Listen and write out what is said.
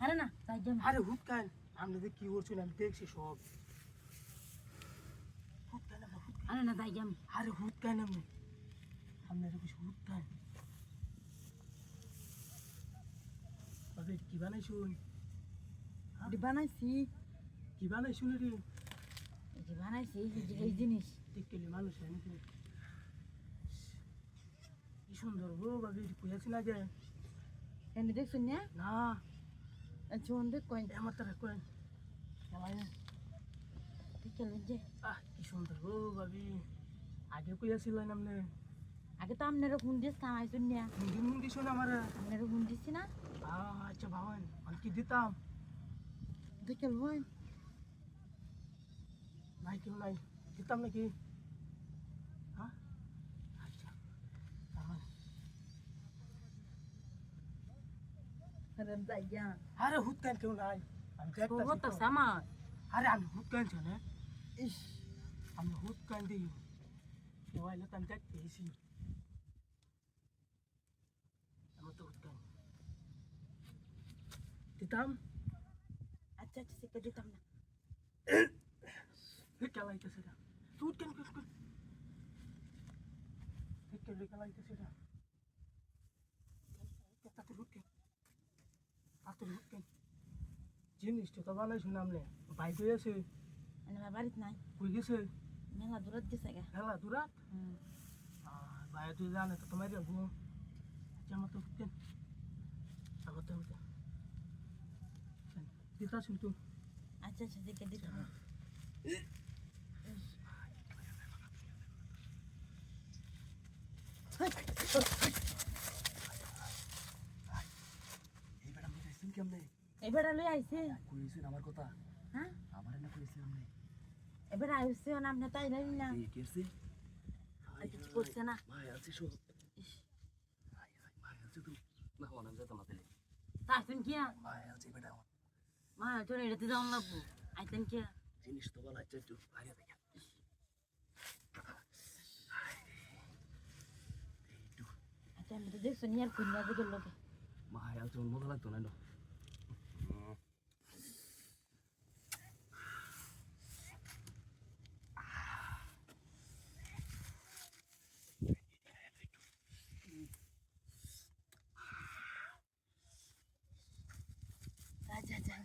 আরে না তাই যাম। আরে হুট কেন আপনি যে কি করছেন আমি দেখছি সব হুট কেন আপনি হুট আরে না তাই যাম। আরে হুট কেন আপনি আপনার কিছু হুট কেন বাবা কি বানাইছুন এটি বানাইছি, কি বানাইছুন রে এটি বানাইছি এই জিনিস। দেখলে মানুষ এমনি কি সুন্দর গো বাবা এটি কুয়াছি লাগে এনে দেখছেন না? না চোন দেখ কই আমার তারা কয়েন চালাই না। দেখলেন যে কি সুন্দর গো বাবি আগে কুয়াছিলেন আপনি আগে তো আপনারও ফোন দিস কামাইছুন না, হিন্দি মুন্দি শুন আমার আপনারও ফোন দিছি না। আচ্ছা ভাবেন আমি কি দিতাম দেখল ভাই নাই কেউ নাই দিতাম নাকি হ্যাঁ আচ্ছা আরে তাই যাম। আরে হুট কেন কেউ নাই আমি খবর তো দেখতাছি আমার। আরে আমি হুট কেন জানে ইস আমি হুট কেন দিই কেউ আইলে তো আমি দেখতে এসি আমার তো হুট কেন দিতাম আচ্ছা আচ্ছা সেটা দিতাম না। খেলাইতেছে না হুট কেন খেলাইতেছে না তাতে হুট কেন তাতে হুট কেন জিনিসটা তো বানাইছো না আপনি বাইক হয়ে আছে আমার বাড়িতে নাই, কই গেছে মেলা দূরত গেছে গা। হেলা দূরাত হুম। বাইরে তুই জানে তো তোমার যাবো আচ্ছা আমার তো হুটকেন আমার তো হুটকেন দিতা শুনতু আচ্ছা আচ্ছা দেখে দিতাম। এই বেটা বুঝাইছেন কেমনে এবার লই আইছে। কইছেন আমার কথা হ্যাঁ আমার না কইছেন আপনি এবার আইছে না আপনি তাই জানি না। এই কেসে আর কিছু করছে না। ভাই আছে সব ভাই আছে তো না হওয়া নাম যেতাম না দিলে তাইছেন কি ভাই আছে বেটা আমার মা চলে এটাতে যাওয়ান লাগবো। আইতেন কি জিনিস তো বলা হচ্ছে একটু বাইরে থেকে এইটু আচ্ছা আমি তো দেখছো নিয়ার কন্যা দিকে লোকে। ভাই আছে মজা লাগতো না না আচ্ছা আচ্ছা